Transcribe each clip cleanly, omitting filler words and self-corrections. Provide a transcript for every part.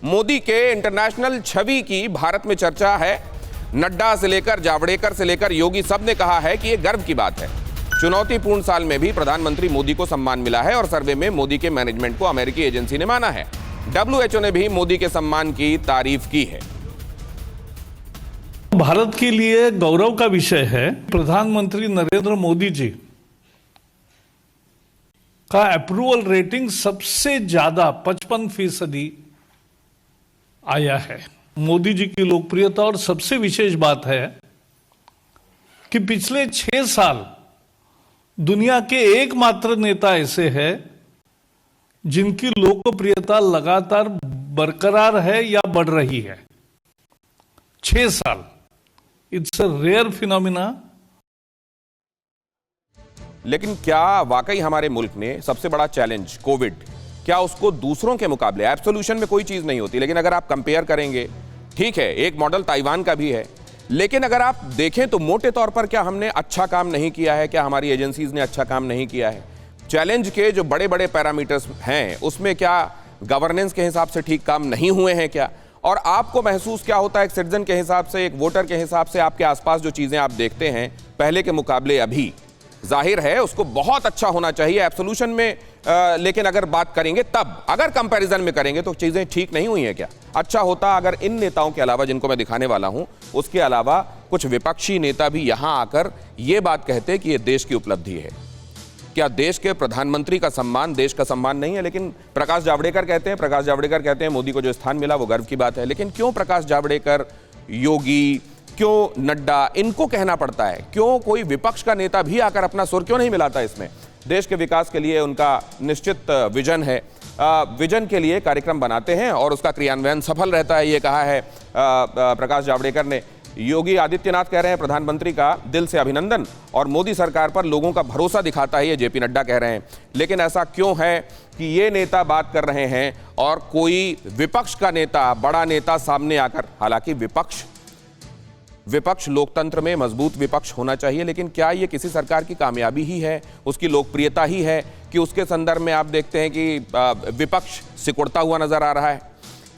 मोदी के इंटरनेशनल छवि की भारत में चर्चा है। नड्डा से लेकर जावड़ेकर से लेकर योगी सब ने कहा है कि यह गर्व की बात है। चुनौतीपूर्ण साल में भी प्रधानमंत्री मोदी को सम्मान मिला है और सर्वे में मोदी के मैनेजमेंट को अमेरिकी एजेंसी ने माना है। WHO ने भी मोदी के सम्मान की तारीफ की है। भारत के लिए गौरव का विषय है, प्रधानमंत्री नरेंद्र मोदी जी का अप्रूवल रेटिंग सबसे ज्यादा 55% आया है। मोदी जी की लोकप्रियता और सबसे विशेष बात है कि पिछले 6 साल दुनिया के एकमात्र नेता ऐसे हैं जिनकी लोकप्रियता लगातार बरकरार है या बढ़ रही है। 6 साल, इट्स अ रेयर फिनोमिना। लेकिन क्या वाकई हमारे मुल्क ने सबसे बड़ा चैलेंज कोविड, क्या उसको दूसरों के मुकाबले, एब्सोल्यूशन में कोई चीज नहीं होती, लेकिन अगर आप कंपेयर करेंगे, ठीक है एक मॉडल ताइवान का भी है, लेकिन अगर आप देखें तो मोटे तौर पर क्या हमने अच्छा काम नहीं किया है, क्या हमारी एजेंसीज ने अच्छा काम नहीं किया है? चैलेंज के जो बड़े बड़े पैरामीटर्स हैं उसमें क्या गवर्नेंस के हिसाब से ठीक काम नहीं हुए हैं क्या? और आपको महसूस क्या होता है एक सिटीजन के हिसाब से, एक वोटर के हिसाब से, आपके आसपास जो चीजें आप देखते हैं पहले के मुकाबले अभी? जाहिर है उसको बहुत अच्छा होना चाहिए एब्सोल्यूशन में, लेकिन अगर बात करेंगे तब, अगर कंपैरिजन में करेंगे तो चीजें ठीक नहीं हुई हैं क्या? अच्छा होता अगर इन नेताओं के अलावा, जिनको मैं दिखाने वाला हूं, उसके अलावा कुछ विपक्षी नेता भी यहां आकर यह बात कहते कि यह देश की उपलब्धि है। क्या देश के प्रधानमंत्री का सम्मान देश का सम्मान नहीं है? लेकिन प्रकाश जावड़ेकर कहते हैं मोदी को जो स्थान मिला वो गर्व की बात है। लेकिन क्यों प्रकाश जावड़ेकर, योगी, क्यों नड्डा, इनको कहना पड़ता है? क्यों कोई विपक्ष का नेता भी आकर अपना सुर क्यों नहीं मिलाता? इसमें देश के विकास के लिए उनका निश्चित विजन है, विजन के लिए कार्यक्रम बनाते हैं और उसका क्रियान्वयन सफल रहता है, ये कहा है प्रकाश जावड़ेकर ने। योगी आदित्यनाथ कह रहे हैं प्रधानमंत्री का दिल से अभिनंदन और मोदी सरकार पर लोगों का भरोसा दिखाता है, ये जेपी नड्डा कह रहे हैं। लेकिन ऐसा क्यों है कि ये नेता बात कर रहे हैं और कोई विपक्ष का नेता, बड़ा नेता सामने आकर, हालांकि विपक्ष लोकतंत्र में मजबूत विपक्ष होना चाहिए, लेकिन क्या ये किसी सरकार की कामयाबी ही है, उसकी लोकप्रियता ही है कि उसके संदर्भ में आप देखते हैं कि विपक्ष सिकुड़ता हुआ नजर आ रहा है?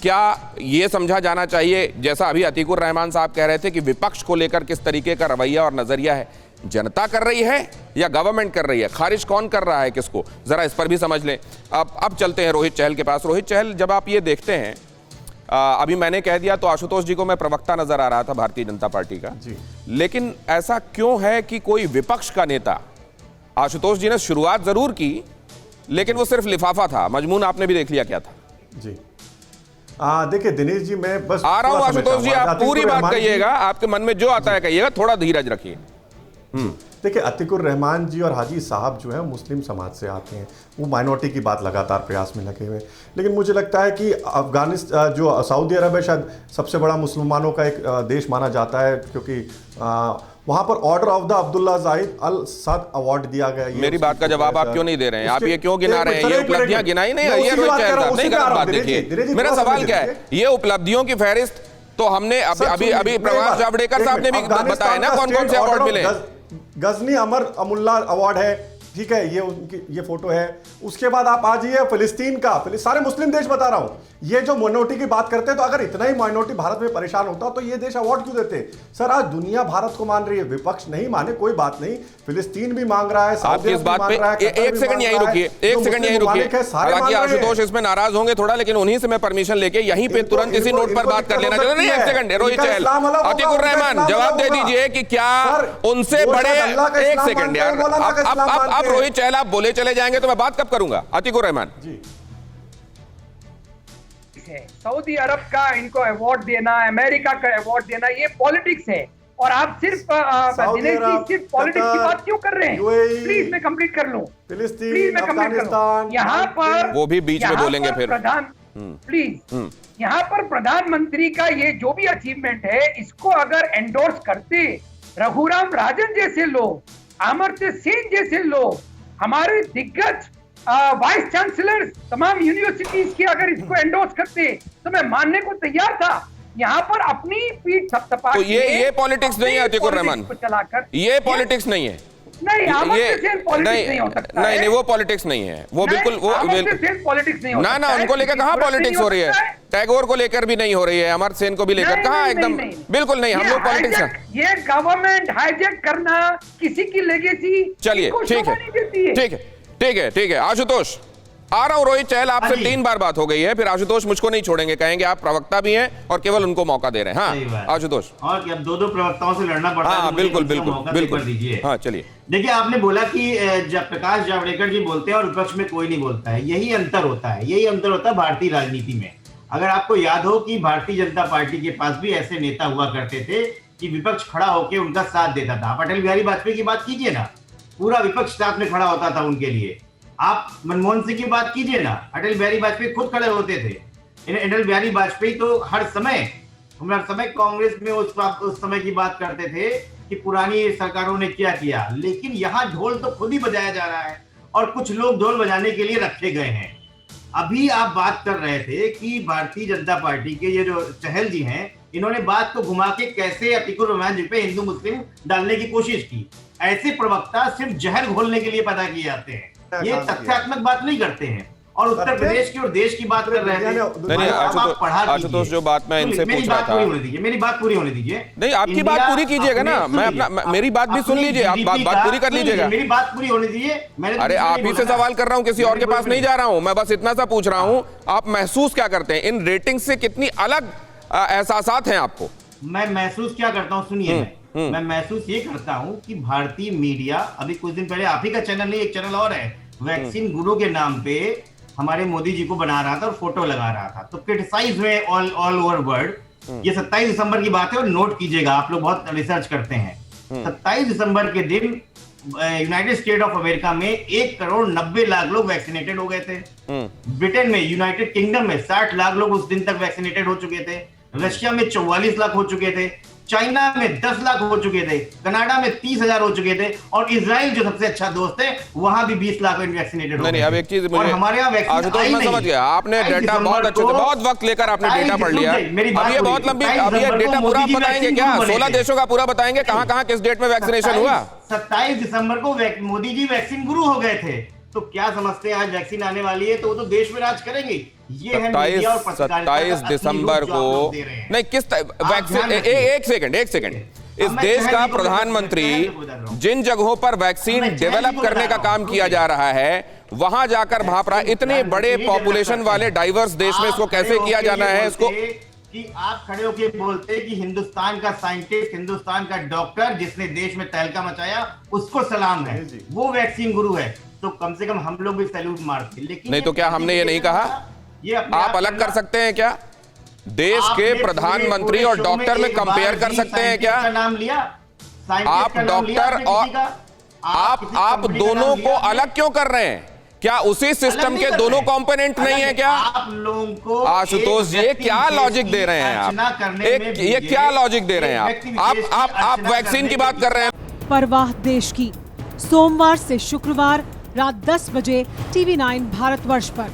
क्या ये समझा जाना चाहिए, जैसा अभी अतीकुर रहमान साहब कह रहे थे, कि विपक्ष को लेकर किस तरीके का रवैया और नजरिया है, जनता कर रही है या गवर्नमेंट कर रही है? खारिज कौन कर रहा है किसको, जरा इस पर भी समझ लें। अब चलते हैं रोहित चहल के पास। रोहित चहल, जब आप ये देखते हैं, अभी मैंने कह दिया तो आशुतोष जी को मैं प्रवक्ता नजर आ रहा था भारतीय जनता पार्टी का जी, लेकिन ऐसा क्यों है कि कोई विपक्ष का नेता, आशुतोष जी ने शुरुआत जरूर की लेकिन वो सिर्फ लिफाफा था, मजमून आपने भी देख लिया क्या था? जी देखिए दिनेश जी, मैं बस आ रहा हूं। आशुतोष जी आप पूरी बात कहिएगा, आपके मन में जो आता है कहिएगा, थोड़ा धीरज रखिए। देखिए अतीकुर रहमान जी और हाजी साहब जो है मुस्लिम समाज से आते हैं, वो माइनॉरिटी की बात लगातार प्रयास में लगे हुए। लेकिन मुझे लगता है कि अफगानिस्तान, जो सऊदी अरब है, शायद सबसे बड़ा मुसलमानों का एक देश माना जाता है, क्योंकि वहां पर order of the Abdullah Zahid Al Saad award दिया गया। मेरी बात का जवाब आप क्यों नहीं दे रहे हैं? आप ये क्यों गिना रहे हैं? ये उपलब्धियां गिनाई नहीं है, ये रोहित चहल साहब नहीं गलत बात देखिए। मेरा सवाल क्या है, ये उपलब्धियों की फहरिस्त तो हमने अभी प्रकाश जावड़ेकर साहब ने भी बताया ना कौन कौन से अवार्ड मिले। गजनी अमर अमुल्ला अवार्ड है, ठीक है, ये उनकी ये फोटो है। उसके बाद आप आ जाइए फिलिस्तीन का, सारे मुस्लिम देश बता रहा हूं, ये जो माइनॉरिटी की बात करते हैं, तो अगर इतना ही माइनॉरिटी भारत में परेशान होता तो ये देश अवार्ड क्यों देते? सर आज दुनिया भारत को मान रही है, विपक्ष नहीं माने कोई बात नहीं, फिलिस्तीन भी मांग रहा है, आपकी इस बात पे एक सेकंड यहीं रुकिए, एक सेकंड यहीं रुकिए। हालांकि आशुतोष इसमें नाराज होंगे थोड़ा, लेकिन उन्हीं से मैं परमिशन लेके यहीं पे तुरंत इसी नोट पर बात कर लेना चाहता हूं। एक सेकंड, रोहित चहल, अतीकुर रहमान जवाब दे दीजिए कि क्या उनसे बड़े, एक सेकंड यार, अब रोहित चहल आप बोले चले जाएंगे तो मैं बात कब करूंगा? अतीकुर रहमान जी, सऊदी अरब का इनको अवार्ड देना, अमेरिका का अवार्ड देना, ये पॉलिटिक्स है। और आप सिर्फ सिर्फ पॉलिटिक्स की बात क्यों कर रहे हैं? प्लीज मैं कंप्लीट कर लूं, प्लीज मैं कंप्लीट कर लूं। यहाँ पर वो भी बीच में बोलेंगे फिर, प्लीज। यहाँ पर प्रधानमंत्री का ये जो भी अचीवमेंट है, इसको अगर एंडोर्स करते रघुराम राजन जैसे लोग, अमर्त्य सेन जैसे लोग, हमारे दिग्गज वाइस चांसलर तमाम यूनिवर्सिटीज के अगर इसको एंडोर्स करते तो मैं मानने को तैयार था। यहाँ पर अपनी पीठ थपथपा, तो ये पॉलिटिक्स नहीं है अतीकुर रहमान, चलाकर ये पॉलिटिक्स नहीं है। नहीं, अमर्त्य सेन पॉलिटिक्स नहीं हो सकता है। नहीं, वो पॉलिटिक्स नहीं है, वो बिल्कुल वो अमर्त्य सेन पॉलिटिक्स नहीं हो सकता ना है। उनको लेकर कहाँ सूरत नहीं पॉलिटिक्स हो रही है, सकता टैगोर को लेकर भी नहीं हो रही है, अमर्त्य सेन को भी लेकर कहाँ, एकदम बिल्कुल नहीं, हम लोग पॉलिटिक्स ये गवर्नमेंट हाईजैक करना किसी की लेगेसी चलिए ठीक है, ठीक है। आशुतोष आ रहा हूं, रोहित चहल आपसे 3 बार बात हो गई है, फिर आशुतोष मुझको नहीं छोड़ेंगे, कहेंगे आप प्रवक्ता भी हैं और केवल उनको मौका दे रहे हैं। हाँ आशुतोष, और क्या 2 प्रवक्ताओं से लड़ना पड़ता है। हाँ बिल्कुल दीजिए। हाँ चलिए, देखिए आपने बोला कि जब प्रकाश जावड़ेकर जी बोलते हैं और विपक्ष में कोई नहीं बोलता है, यही अंतर होता है भारतीय राजनीति में। अगर आपको याद हो कि भारतीय जनता पार्टी के पास भी ऐसे नेता हुआ करते थे कि विपक्ष खड़ा होकर उनका साथ देता था। आप अटल बिहारी वाजपेयी की बात कीजिए ना, पूरा विपक्ष साथ में खड़ा होता था उनके लिए। आप मनमोहन सिंह की बात कीजिए ना, अटल बिहारी वाजपेयी खुद खड़े होते थे। अटल बिहारी वाजपेयी तो हर समय कांग्रेस में उस समय की बात करते थे कि पुरानी सरकारों ने क्या किया, लेकिन यहाँ ढोल तो खुद ही बजाया जा रहा है और कुछ लोग ढोल बजाने के लिए रखे गए हैं। अभी आप बात कर रहे थे कि भारतीय जनता पार्टी के ये जो चहल जी हैं, इन्होंने बात को घुमा के कैसे अतीकुर रहमान जी पे हिंदू मुस्लिम डालने की कोशिश की। ऐसे प्रवक्ता सिर्फ जहर घोलने के लिए पैदा किए जाते हैं, ये तथ्यात्मक बात नहीं करते हैं। और उत्तर प्रदेश की और देश की बात कर रहे थे। नहीं आशुतोष, जो बात मैं इनसे पूछ रहा था, मेरी बात पूरी होने दीजिए। नहीं, आपकी बात पूरी कीजिएगा ना, मैं अपना मेरी बात भी सुन लीजिए, आप बात पूरी कर लीजिएगा। मेरी बात पूरी होने दीजिए। अरे आप ही से सवाल कर रहा हूँ, किसी और के पास नहीं जा रहा हूँ, मैं बस इतना सा पूछ रहा हूँ, आप महसूस क्या करते हैं इन रेटिंग से, कितनी अलग एहसासात हैं आपको? मैं महसूस क्या करता हूँ सुनिए, मैं महसूस ये करता हूँ कि भारतीय मीडिया, अभी कुछ दिन पहले आप ही का चैनल नहीं, एक चैनल और है, वैक्सीन गुरु के नाम पे हमारे मोदी जी को बना रहा था और फोटो लगा रहा था, तो क्रिटिसाइज हुए ऑल ओवर वर्ल्ड। ये 27 दिसंबर की बात है और नोट कीजिएगा, आप लोग बहुत रिसर्च करते हैं। 27 दिसंबर के दिन यूनाइटेड स्टेट ऑफ अमेरिका में 1,90,00,000 लोग वैक्सीनेटेड हो गए थे। ब्रिटेन में, यूनाइटेड किंगडम में 60 लाख लोग उस दिन तक वैक्सीनेटेड हो चुके थे। रशिया में 44 लाख हो चुके थे। चाइना में 10 लाख हो चुके थे। कनाडा में 30,000 हो चुके थे। और इजराइल जो सबसे अच्छा दोस्त है, वहां भी 20 लाख वैक्सीनेटेड हो गए। नहीं, अब एक चीज मुझे, हमारे यहाँ वैक्सीन मैं समझ गया, आपने डेटा बहुत अच्छे से, बहुत वक्त लेकर आपने डेटा पढ़ लिया। अब ये बहुत लंबी, अब ये डेटा पूरा बताएंगे क्या? 16 देशों का पूरा बताएंगे, कहां किस डेट में वैक्सीनेशन हुआ? 27 दिसंबर को मोदी जी वैक्सीन गुरु हो गए थे। तो क्या समझते हैं आज वैक्सीन आने वाली है तो वो तो देश में राज करेंगे। ये है मीडिया और पत्रकारिता का 27 दिसंबर को नहीं, किस वैक्सीन, एक सेकंड इस देश का प्रधानमंत्री जिन जगहों पर वैक्सीन डेवलप करने का काम किया जा रहा है, वहां जाकर भाप रहा है। इतने बड़े पॉपुलेशन वाले डाइवर्स देश में इसको कैसे किया जाना है? इसको कि आप खड़े होकर बोलते कि हिंदुस्तान का साइंटिस्ट, हिंदुस्तान का डॉक्टर जिसने देश में तहलका मचाया, उसको सलाम है, वो वैक्सीन गुरु है। तो कम से कम हम लोग भी सैल्यूट मारते। लेकिन नहीं तो क्या हमने ये नहीं कहा? ये आप अलग कर सकते हैं क्या? देश के प्रधानमंत्री और डॉक्टर में कंपेयर कर सकते हैं क्या? नाम लिया आप डॉक्टर और आप दोनों को अलग क्यों कर रहे हैं? क्या उसी सिस्टम के दोनों कंपोनेंट नहीं है क्या? आप लोगों को आशुतोष, ये क्या लॉजिक दे रहे हैं आप? ये क्या लॉजिक दे रहे हैं आप वैक्सीन की बात कर रहे हैं। परवाह देश की, सोमवार से शुक्रवार रात 10 बजे TV9 भारतवर्ष पर।